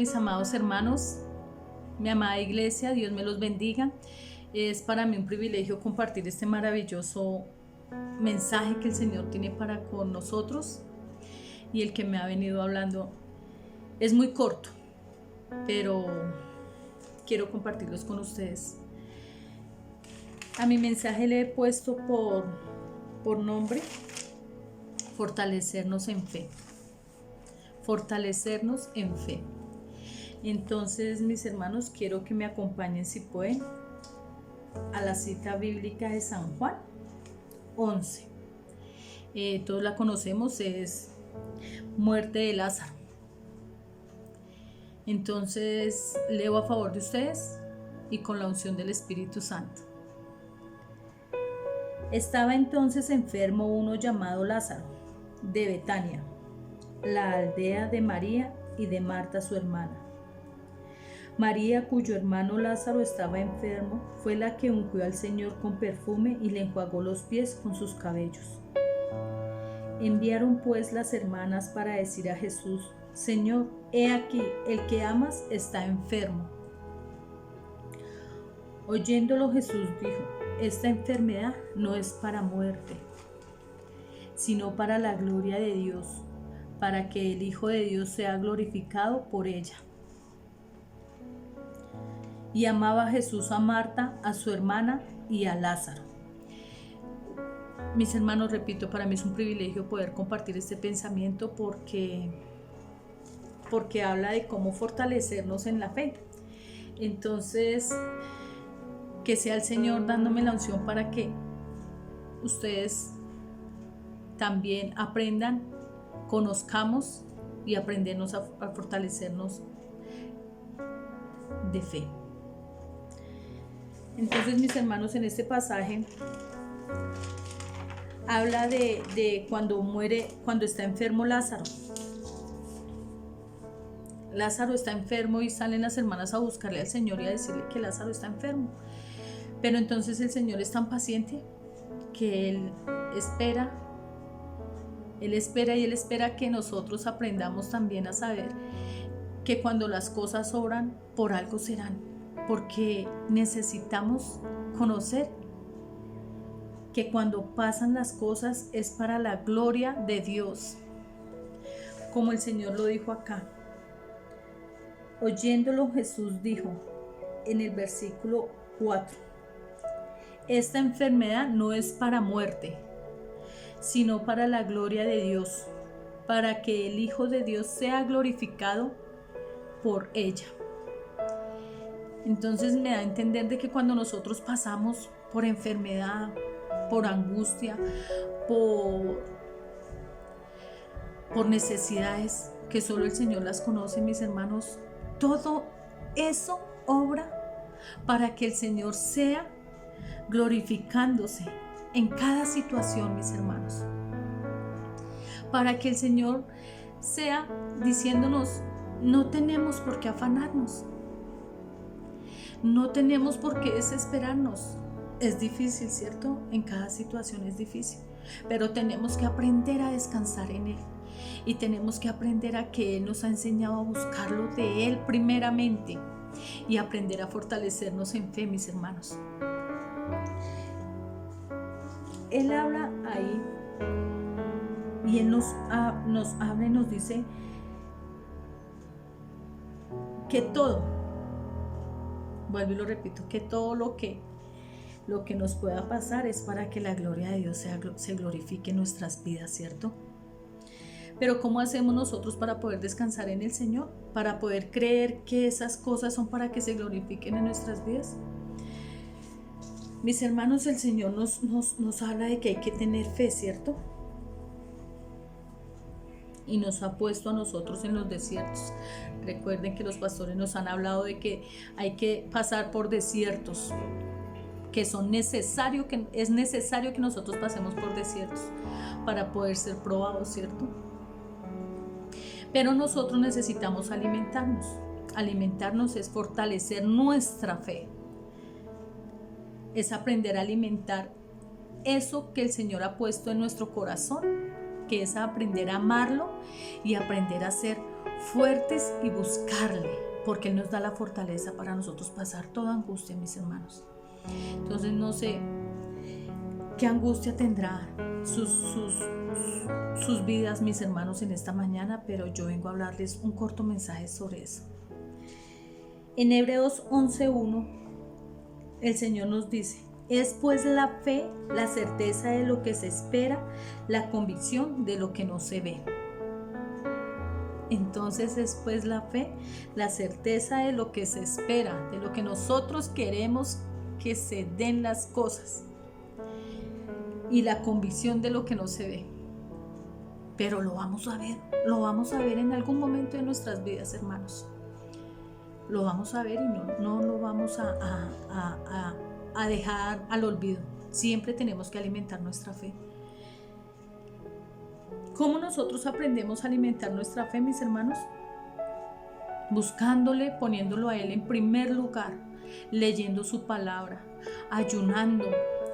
mis amados hermanos, mi amada iglesia, Dios me los bendiga. Es para mí un privilegio compartir este maravilloso mensaje que el Señor tiene para con nosotros, y el que me ha venido hablando es muy corto, pero quiero compartirlos con ustedes. A mi mensaje le he puesto por nombre fortalecernos en fe. Fortalecernos en fe. Entonces, mis hermanos, quiero que me acompañen, si pueden, a la cita bíblica de San Juan 11. Todos la conocemos, es muerte de Lázaro. Entonces, leo a favor de ustedes y con la unción del Espíritu Santo. Estaba entonces enfermo uno llamado Lázaro, de Betania, la aldea de María y de Marta su hermana. María, cuyo hermano Lázaro estaba enfermo, fue la que ungió al Señor con perfume y le enjuagó los pies con sus cabellos. Enviaron pues las hermanas para decir a Jesús: Señor, he aquí, el que amas está enfermo. Oyéndolo, Jesús dijo: esta enfermedad no es para muerte, sino para la gloria de Dios, para que el Hijo de Dios sea glorificado por ella. Y amaba Jesús a Marta, a su hermana y a Lázaro. Mis hermanos, repito, para mí es un privilegio poder compartir este pensamiento porque habla de cómo fortalecernos en la fe. Entonces, que sea el Señor dándome la unción para que ustedes también aprendan, conozcamos y aprendemos a fortalecernos de fe. Entonces, mis hermanos, en este pasaje habla de cuando está enfermo Lázaro. Lázaro está enfermo y salen las hermanas a buscarle al Señor y a decirle que Lázaro está enfermo. Pero entonces el Señor es tan paciente que Él espera que nosotros aprendamos también a saber que cuando las cosas obran, por algo serán, porque necesitamos conocer que cuando pasan las cosas es para la gloria de Dios, como el Señor lo dijo acá. Oyéndolo, Jesús dijo en el versículo 4: esta enfermedad no es para muerte, sino para la gloria de Dios, para que el Hijo de Dios sea glorificado por ella. Entonces me da a entender de que cuando nosotros pasamos por enfermedad, por angustia, por necesidades que solo el Señor las conoce, mis hermanos, todo eso obra para que el Señor sea glorificándose en cada situación, mis hermanos, para que el Señor sea diciéndonos: no tenemos por qué afanarnos, no tenemos por qué desesperarnos. Es difícil, ¿cierto? En cada situación es difícil, pero tenemos que aprender a descansar en Él, y tenemos que aprender a que Él nos ha enseñado a buscarlo de Él primeramente, y aprender a fortalecernos en fe, mis hermanos. Él habla ahí y Él nos habla y nos dice que todo, vuelvo y lo repito, que todo lo que nos pueda pasar es para que la gloria de Dios se glorifique en nuestras vidas, ¿cierto? Pero ¿cómo hacemos nosotros para poder descansar en el Señor? Para poder creer que esas cosas son para que se glorifiquen en nuestras vidas. Mis hermanos, el Señor nos habla de que hay que tener fe, ¿cierto? Y nos ha puesto a nosotros en los desiertos. Recuerden que los pastores nos han hablado de que hay que pasar por desiertos, que es necesario que nosotros pasemos por desiertos para poder ser probados, ¿cierto? Pero nosotros necesitamos alimentarnos. Alimentarnos es fortalecer nuestra fe, es aprender a alimentar eso que el Señor ha puesto en nuestro corazón, que es aprender a amarlo y aprender a ser fuertes y buscarle, porque Él nos da la fortaleza para nosotros pasar toda angustia, mis hermanos. Entonces no sé qué angustia tendrá sus vidas, mis hermanos, en esta mañana, pero yo vengo a hablarles un corto mensaje sobre eso. En Hebreos 11:1 el Señor nos dice: es pues la fe, la certeza de lo que se espera, la convicción de lo que no se ve. Entonces es pues la fe, la certeza de lo que se espera, de lo que nosotros queremos que se den las cosas, y la convicción de lo que no se ve. Pero lo vamos a ver en algún momento de nuestras vidas, hermanos. Lo vamos a ver y no lo vamos a dejar al olvido. Siempre tenemos que alimentar nuestra fe. ¿Cómo nosotros aprendemos a alimentar nuestra fe, mis hermanos? Buscándole, poniéndolo a Él en primer lugar, leyendo su palabra, ayunando,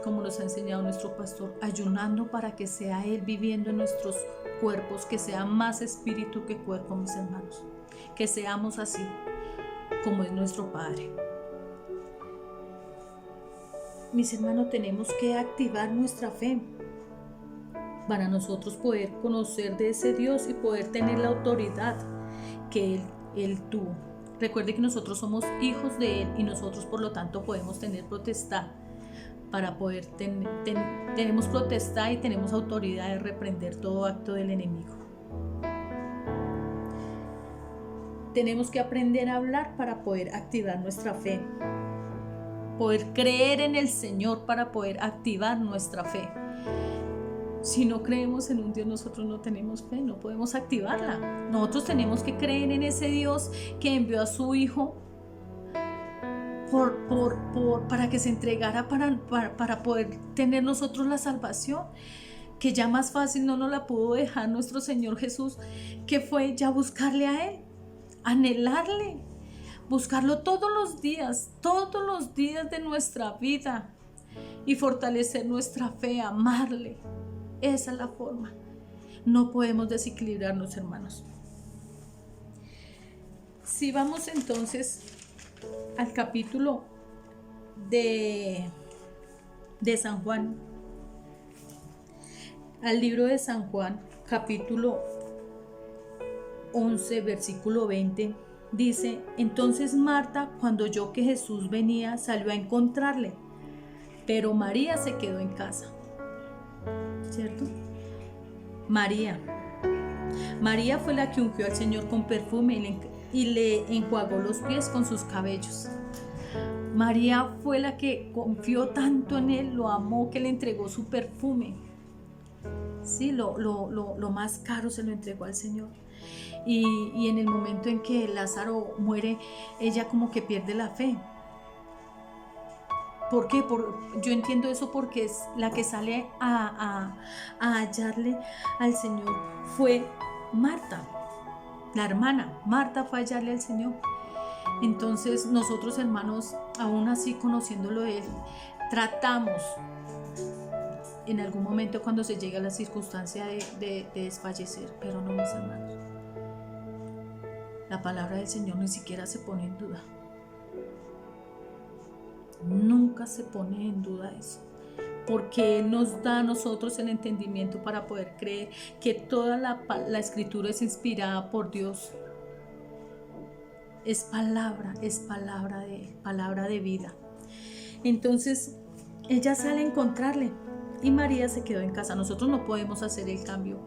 como nos ha enseñado nuestro pastor, ayunando para que sea Él viviendo en nuestros cuerpos, que sea más espíritu que cuerpo, mis hermanos, que seamos así como es nuestro Padre. Mis hermanos, tenemos que activar nuestra fe para nosotros poder conocer de ese Dios y poder tener la autoridad que Él tuvo. Recuerde que nosotros somos hijos de Él y nosotros por lo tanto podemos tener potestad para poder tenemos potestad y tenemos autoridad de reprender todo acto del enemigo. Tenemos que aprender a hablar para poder activar nuestra fe, poder creer en el Señor para poder activar nuestra fe. Si no creemos en un Dios, nosotros no tenemos fe, no podemos activarla. Nosotros tenemos que creer en ese Dios que envió a su Hijo para que se entregara para poder tener nosotros la salvación, que ya más fácil no nos la pudo dejar nuestro Señor Jesús, que fue ya buscarle a Él, anhelarle, buscarlo todos los días de nuestra vida y fortalecer nuestra fe, amarle. Esa es la forma. No podemos desequilibrarnos, hermanos. Si vamos entonces al capítulo de San Juan, al libro de San Juan, capítulo 11, versículo 20, dice: entonces Marta, cuando oyó que Jesús venía, salió a encontrarle, pero María se quedó en casa. ¿Cierto? María fue la que ungió al Señor con perfume y le enjuagó los pies con sus cabellos. María fue la que confió tanto en Él, lo amó, que le entregó su perfume. Sí, lo más caro se lo entregó al Señor. Y en el momento en que Lázaro muere, ella como que pierde la fe. ¿Por qué? Yo entiendo eso porque es la que sale a hallarle al Señor fue Marta, la hermana. Marta fue a hallarle al Señor. Entonces nosotros, hermanos, aún así conociéndolo Él, tratamos en algún momento cuando se llega a la circunstancia de desfallecer, pero no, mis hermanos. La palabra del Señor ni siquiera se pone en duda. Nunca se pone en duda eso, porque Él nos da a nosotros el entendimiento para poder creer que toda la escritura es inspirada por Dios. Es palabra de Él, palabra de vida. Entonces ella sale a encontrarle y María se quedó en casa. Nosotros no podemos hacer el cambio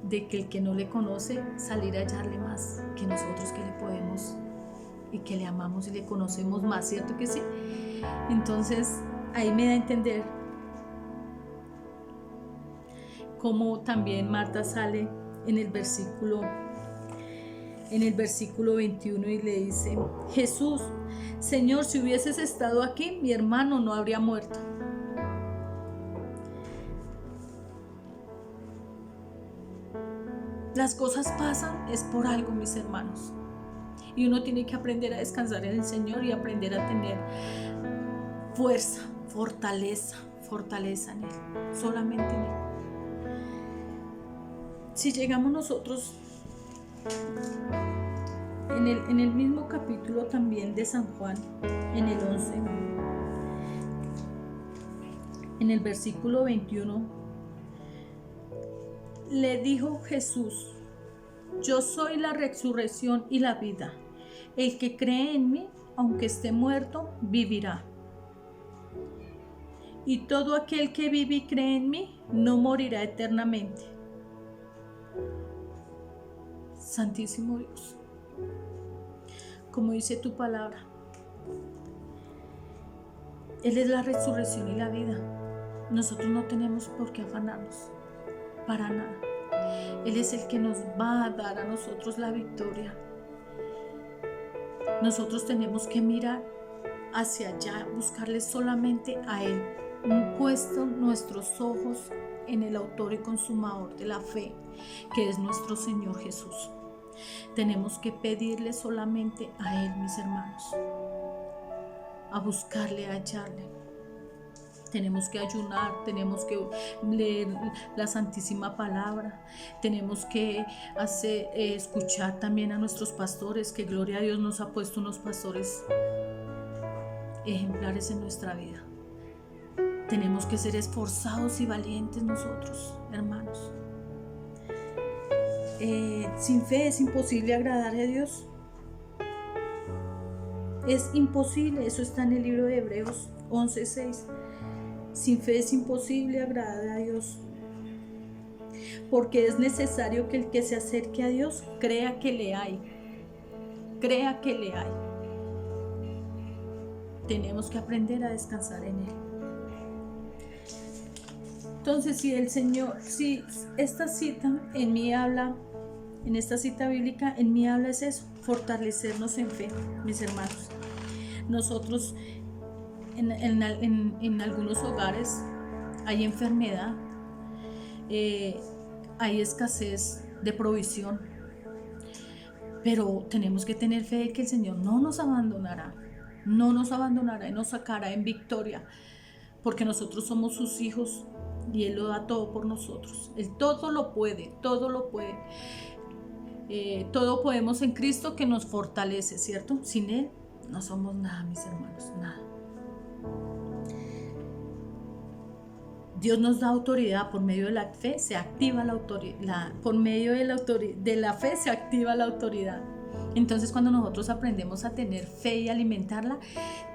de que el que no le conoce salir a hallarle más que nosotros, que le podemos y que le amamos y le conocemos más, ¿cierto que sí? Entonces ahí me da a entender cómo también Marta sale en el versículo 21 y le dice: Jesús, Señor, si hubieses estado aquí, mi hermano no habría muerto. Las cosas pasan es por algo, mis hermanos. Y uno tiene que aprender a descansar en el Señor y aprender a tener fuerza, fortaleza en Él, solamente en Él. Si llegamos nosotros En el mismo capítulo también de San Juan, en el 11, en el versículo 21, le dijo Jesús: yo soy la resurrección y la vida. El que cree en mí, aunque esté muerto, vivirá. Y todo aquel que vive y cree en mí, no morirá eternamente. Santísimo Dios, como dice tu palabra, Él es la resurrección y la vida. Nosotros no tenemos por qué afanarnos, para nada. Él es el que nos va a dar a nosotros la victoria. Nosotros tenemos que mirar hacia allá, buscarle solamente a Él, puesto nuestros ojos en el autor y consumador de la fe, que es nuestro Señor Jesús. Tenemos que pedirle solamente a Él, mis hermanos, a buscarle, a hallarle. Tenemos que ayunar, tenemos que leer la Santísima Palabra, tenemos que escuchar también a nuestros pastores, que gloria a Dios nos ha puesto unos pastores ejemplares en nuestra vida. Tenemos que ser esforzados y valientes nosotros, hermanos. Sin fe es imposible agradar a Dios. Es imposible, eso está en el libro de Hebreos 11:6. Sin fe es imposible agradar a Dios, porque es necesario que el que se acerque a Dios crea que le hay. Crea que le hay. Tenemos que aprender a descansar en Él. Entonces, si esta cita en mí habla, en esta cita bíblica, en mí habla es eso, fortalecernos en fe, mis hermanos. Nosotros en algunos hogares hay enfermedad, hay escasez de provisión, pero tenemos que tener fe de que el Señor no nos abandonará y nos sacará en victoria, porque nosotros somos sus hijos y Él lo da todo por nosotros. Él todo lo puede, todo podemos en Cristo que nos fortalece, ¿cierto? Sin Él no somos nada, mis hermanos, nada. Dios nos da autoridad. Por medio de la fe se activa la autoridad. Por medio de la fe se activa la autoridad. Entonces, cuando nosotros aprendemos a tener fe y alimentarla,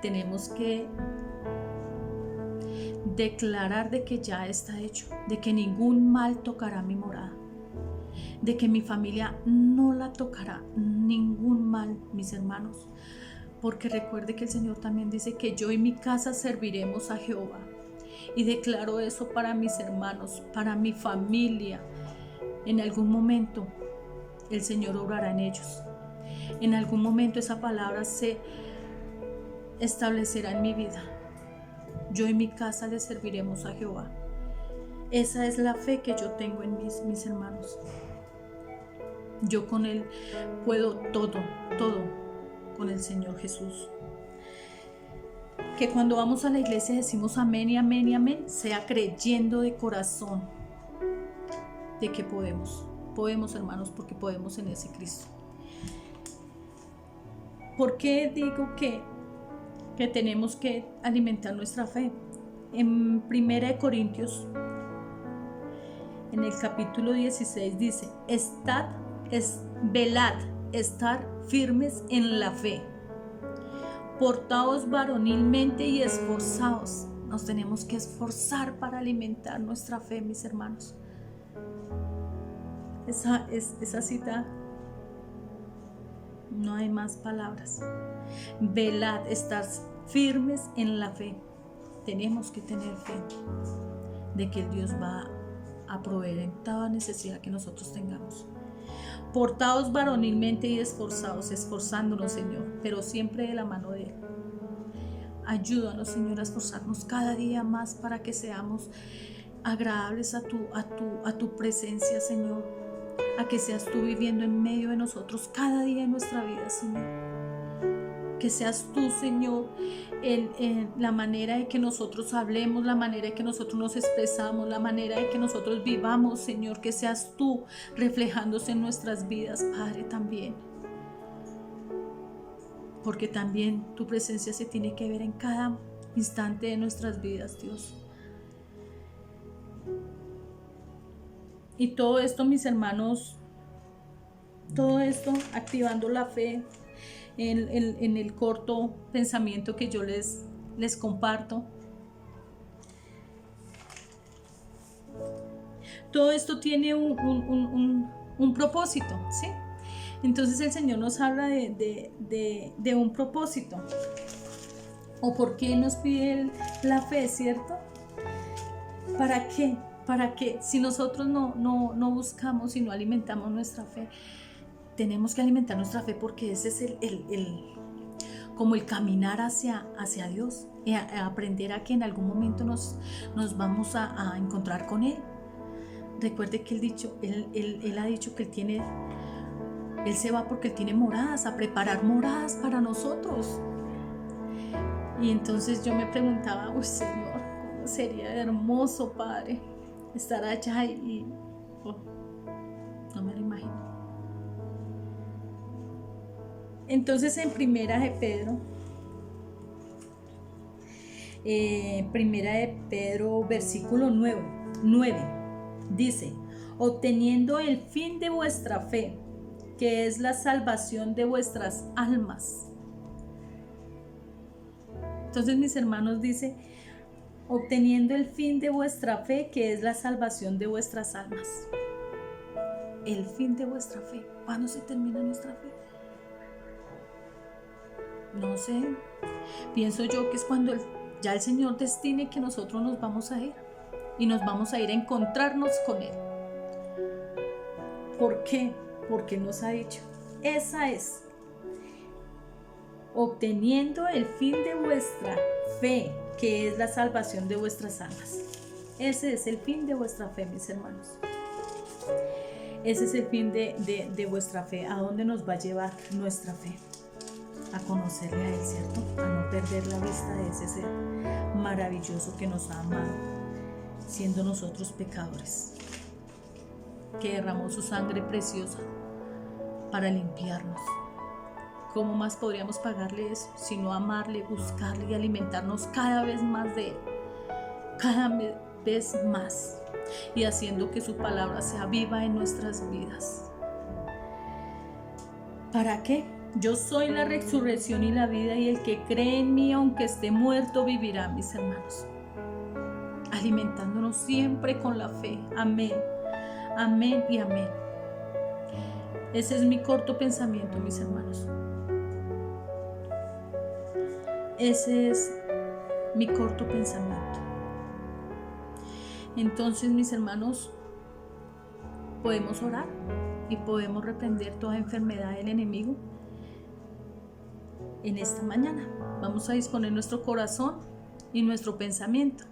tenemos que declarar de que ya está hecho, de que ningún mal tocará mi morada, de que mi familia no la tocará ningún mal, mis hermanos, porque recuerde que el Señor también dice que yo y mi casa serviremos a Jehová. Y declaro eso para mis hermanos, para mi familia. En algún momento el Señor obrará en ellos. En algún momento esa palabra se establecerá en mi vida. Yo y mi casa le serviremos a Jehová. Esa es la fe que yo tengo en mis hermanos. Yo con Él puedo todo con el Señor Jesús. Que cuando vamos a la iglesia decimos amén y amén y amén, sea creyendo de corazón de que podemos, hermanos, porque podemos en ese Cristo. ¿Por qué digo que tenemos que alimentar nuestra fe? En 1 Corintios, en el capítulo 16 dice: velad, estar firmes en la fe. Portaos varonilmente y esforzaos. Nos tenemos que esforzar para alimentar nuestra fe, mis hermanos. Esa cita, no hay más palabras. Velad, estar firmes en la fe. Tenemos que tener fe de que Dios va a proveer en toda necesidad que nosotros tengamos. Portaos varonilmente y esforzados, esforzándonos, Señor, pero siempre de la mano de Él. Ayúdanos, Señor, a esforzarnos cada día más para que seamos agradables a tu presencia, Señor, a que seas tú viviendo en medio de nosotros cada día de nuestra vida, Señor. Que seas tú, Señor, en la manera de que nosotros hablemos, la manera de que nosotros nos expresamos, la manera de que nosotros vivamos, Señor. Que seas tú reflejándose en nuestras vidas, Padre, también. Porque también tu presencia se tiene que ver en cada instante de nuestras vidas, Dios. Y todo esto, mis hermanos, todo esto activando la fe en el corto pensamiento que yo les comparto. Todo esto tiene un propósito, ¿sí? Entonces el Señor nos habla de un propósito. ¿O por qué nos pide la fe, cierto? ¿Para qué? Para que si nosotros no buscamos y no alimentamos nuestra fe, tenemos que alimentar nuestra fe, porque ese es como el caminar hacia Dios, aprender a que en algún momento nos vamos a encontrar con Él. Recuerde que Él ha dicho que Él se va porque Él tiene moradas, a preparar moradas para nosotros. Y entonces yo me preguntaba, uy, Señor, ¿cómo sería hermoso, Padre, estar allá y no me lo imagino. Entonces en Primera de Pedro, versículo 9, dice: obteniendo el fin de vuestra fe, que es la salvación de vuestras almas. Entonces, mis hermanos, dice: obteniendo el fin de vuestra fe, que es la salvación de vuestras almas. El fin de vuestra fe. ¿Cuándo se termina nuestra fe? No sé. Pienso yo que es cuando ya el Señor destine que nosotros nos vamos a ir. Y nos vamos a ir a encontrarnos con Él. ¿Por qué? Porque nos ha dicho: esa es, obteniendo el fin de vuestra fe, que es la salvación de vuestras almas. Ese es el fin de vuestra fe, mis hermanos. Ese es el fin de vuestra fe. ¿A dónde nos va a llevar nuestra fe? A conocerle a Él, ¿cierto? A no perder la vista de ese ser maravilloso que nos ha amado, siendo nosotros pecadores, que derramó su sangre preciosa para limpiarnos. ¿Cómo más podríamos pagarle eso, sino amarle, buscarle y alimentarnos cada vez más de Él? Cada vez más. Y haciendo que su palabra sea viva en nuestras vidas. ¿Para qué? Yo soy la resurrección y la vida, y el que cree en mí, aunque esté muerto, vivirá, mis hermanos. Alimentándonos siempre con la fe. Amén. Amén y amén. Ese es mi corto pensamiento, mis hermanos. Ese es mi corto pensamiento. Entonces, mis hermanos, podemos orar y podemos reprender toda enfermedad del enemigo en esta mañana. Vamos a disponer nuestro corazón y nuestro pensamiento.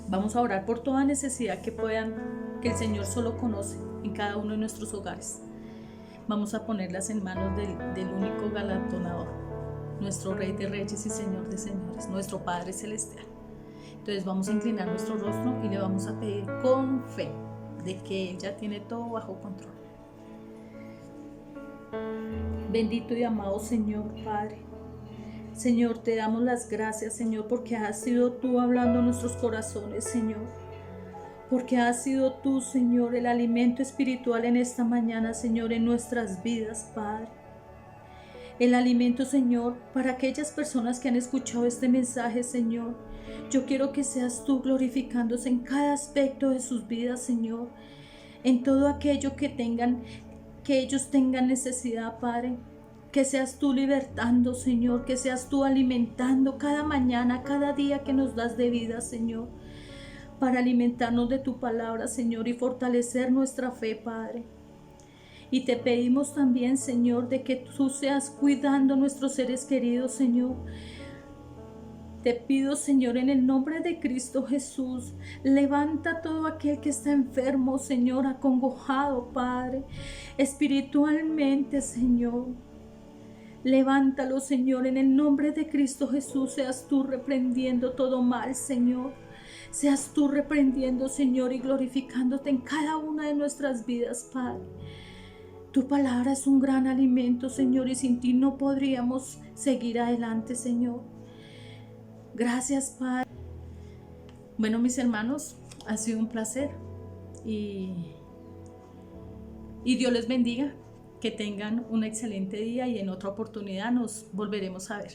Vamos a orar por toda necesidad que el Señor solo conoce en cada uno de nuestros hogares. Vamos a ponerlas en manos del único galardonador, nuestro Rey de Reyes y Señor de Señores, nuestro Padre Celestial. Entonces vamos a inclinar nuestro rostro y le vamos a pedir con fe de que Él ya tiene todo bajo control. Bendito y amado Señor, Padre. Señor, te damos las gracias, Señor, porque has sido tú hablando en nuestros corazones, Señor. Porque has sido tú, Señor, el alimento espiritual en esta mañana, Señor, en nuestras vidas, Padre. El alimento, Señor, para aquellas personas que han escuchado este mensaje, Señor. Yo quiero que seas tú glorificándose en cada aspecto de sus vidas, Señor. En todo aquello que ellos tengan necesidad, Padre. Que seas tú libertando, Señor. Que seas tú alimentando cada mañana, cada día que nos das de vida, Señor. Para alimentarnos de tu palabra, Señor, y fortalecer nuestra fe, Padre. Y te pedimos también, Señor, de que tú seas cuidando a nuestros seres queridos, Señor. Te pido, Señor, en el nombre de Cristo Jesús, levanta a todo aquel que está enfermo, Señor, acongojado, Padre, espiritualmente, Señor. Levántalo, Señor, en el nombre de Cristo Jesús. Seas tú reprendiendo todo mal, Señor. Seas tú reprendiendo, Señor, y glorificándote en cada una de nuestras vidas, Padre. Tu palabra es un gran alimento, Señor, y sin ti no podríamos seguir adelante, Señor. Gracias, Padre. Bueno, mis hermanos, ha sido un placer y Dios les bendiga. Que tengan un excelente día y en otra oportunidad nos volveremos a ver.